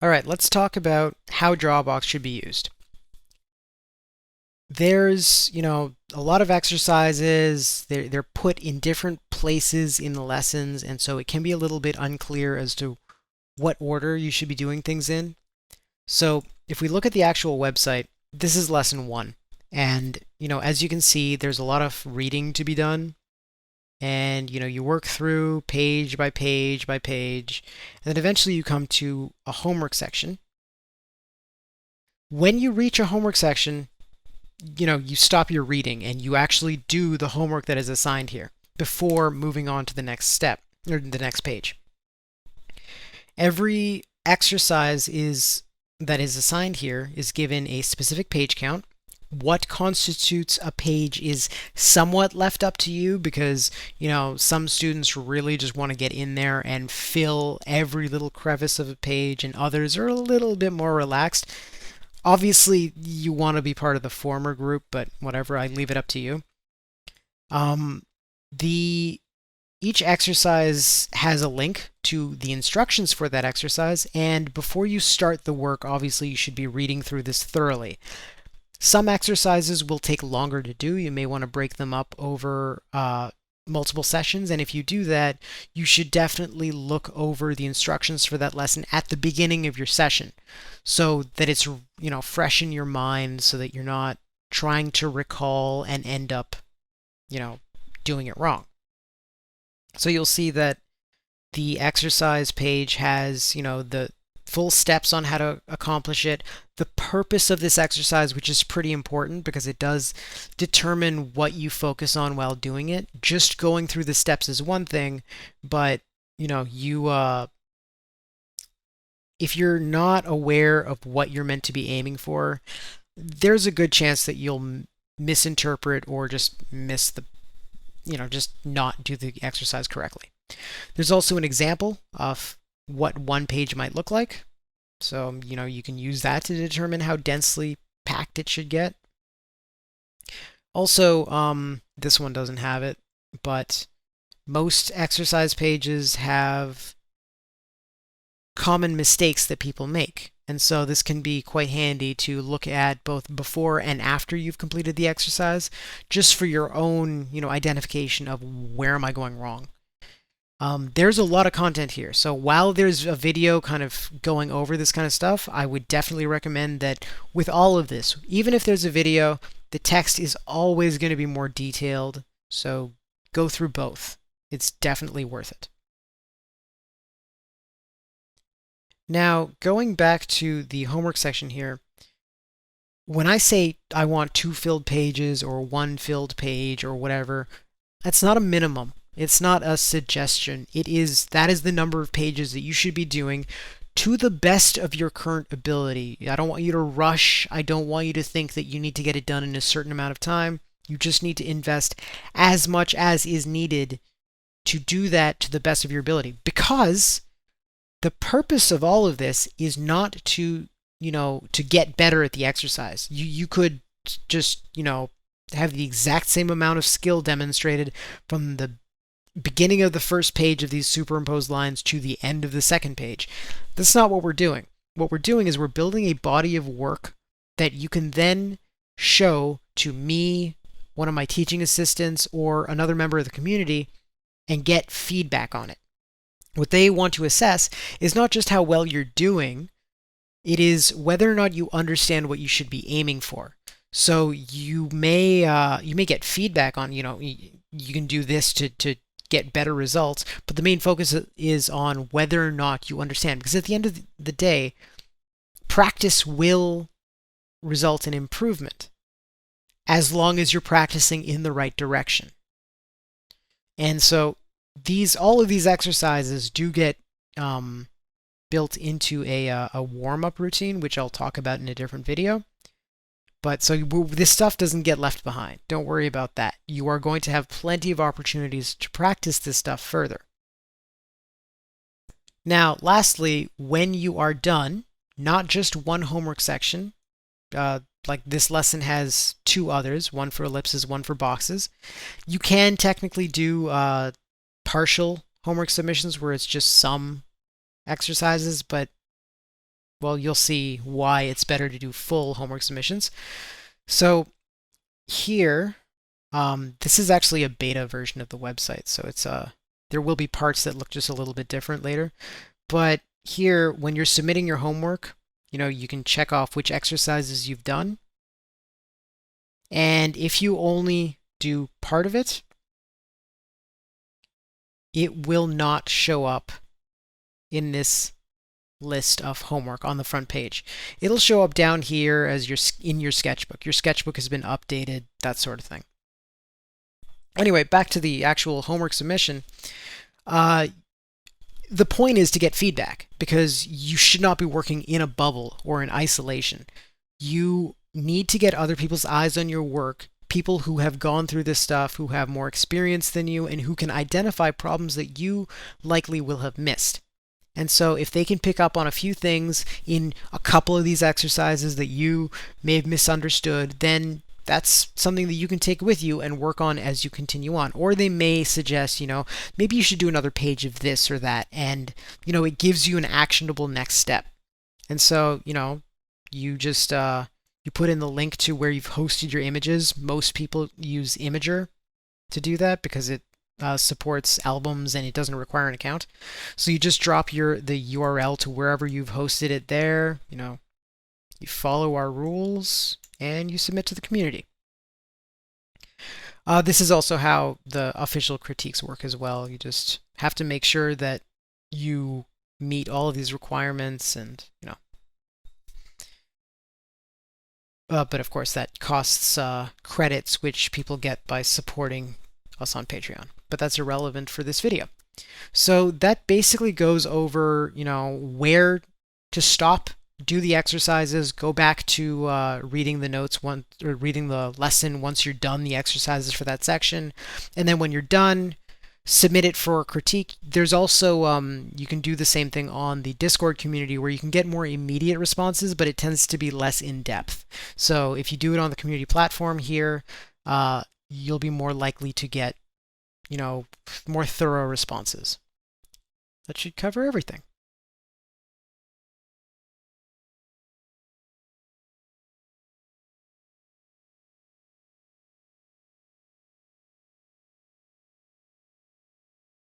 All right, let's talk about how Drawabox should be used. There's, a lot of exercises. They're put in different places in the lessons, and so it can be a little bit unclear as to what order you should be doing things in. So if we look at the actual website, this is lesson one. And, as you can see, there's a lot of reading to be done. And, you work through page by page by page. And then eventually you come to a homework section. When you reach a homework section, you stop your reading and you actually do the homework that is assigned here before moving on to the next step or the next page. Every exercise that is assigned here is given a specific page count. What constitutes a page is somewhat left up to you because, some students really just want to get in there and fill every little crevice of a page, and others are a little bit more relaxed. Obviously, you want to be part of the former group, but whatever, I leave it up to you. Each exercise has a link to the instructions for that exercise, and before you start the work, obviously you should be reading through this thoroughly. Some exercises will take longer to do. You may want to break them up over multiple sessions, and if you do that, you should definitely look over the instructions for that lesson at the beginning of your session so that it's fresh in your mind, so that you're not trying to recall and end up doing it wrong. So you'll see that the exercise page has the full steps on how to accomplish it, the purpose of this exercise, which is pretty important because it does determine what you focus on while doing it. Just going through the steps is one thing, but if you're not aware of what you're meant to be aiming for, there's a good chance that you'll misinterpret or just miss just not do the exercise correctly. There's also an example of what one page might look like. So, you can use that to determine how densely packed it should get. Also, this one doesn't have it, but most exercise pages have common mistakes that people make. And so this can be quite handy to look at both before and after you've completed the exercise, just for your own, identification of where am I going wrong. There's a lot of content here. So while there's a video kind of going over this kind of stuff, I would definitely recommend that with all of this, even if there's a video, the text is always going to be more detailed. So go through both. It's definitely worth it. Now, going back to the homework section here, when I say I want 2 filled pages or 1 filled page or whatever, that's not a minimum. It's not a suggestion. That is the number of pages that you should be doing to the best of your current ability. I don't want you to rush. I don't want you to think that you need to get it done in a certain amount of time. You just need to invest as much as is needed to do that to the best of your ability, because the purpose of all of this is not to get better at the exercise. You could just have the exact same amount of skill demonstrated from the beginning of the first page of these superimposed lines to the end of the second page. That's not what we're doing. What we're doing is we're building a body of work that you can then show to me, one of my teaching assistants, or another member of the community and get feedback on it. What they want to assess is not just how well you're doing, it is whether or not you understand what you should be aiming for. So you may get feedback on, you can do this to get better results, but the main focus is on whether or not you understand, because at the end of the day, practice will result in improvement as long as you're practicing in the right direction. And so all of these exercises do get built into a warm-up routine, which I'll talk about in a different video. But so this stuff doesn't get left behind. Don't worry about that. You are going to have plenty of opportunities to practice this stuff further. Now, lastly, when you are done, not just one homework section, like this lesson has 2 others, one for ellipses, one for boxes. You can technically do partial homework submissions where it's just some exercises, but well, you'll see why it's better to do full homework submissions. So here, this is actually a beta version of the website, so it's there will be parts that look just a little bit different later. But here, when you're submitting your homework, you can check off which exercises you've done. And if you only do part of it, it will not show up in this list of homework on the front page. It'll show up down here as in your sketchbook. Your sketchbook has been updated, that sort of thing. Anyway, back to the actual homework submission. The point is to get feedback, because you should not be working in a bubble or in isolation. You need to get other people's eyes on your work, people who have gone through this stuff, who have more experience than you, and who can identify problems that you likely will have missed. And so if they can pick up on a few things in a couple of these exercises that you may have misunderstood, then that's something that you can take with you and work on as you continue on. Or they may suggest, maybe you should do another page of this or that, and it gives you an actionable next step. And so you just you put in the link to where you've hosted your images. Most people use Imager to do that because it supports albums and it doesn't require an account. So you just drop the URL to wherever you've hosted it there. You follow our rules and you submit to the community. This is also how the official critiques work as well. You just have to make sure that you meet all of these requirements, and but of course that costs credits, which people get by supporting us on Patreon. But that's irrelevant for this video. So that basically goes over, where to stop, do the exercises, go back to reading the notes or reading the lesson once you're done the exercises for that section, and then when you're done, submit it for critique. There's also you can do the same thing on the Discord community where you can get more immediate responses, but it tends to be less in depth. So if you do it on the community platform here, you'll be more likely to get more thorough responses. That should cover everything.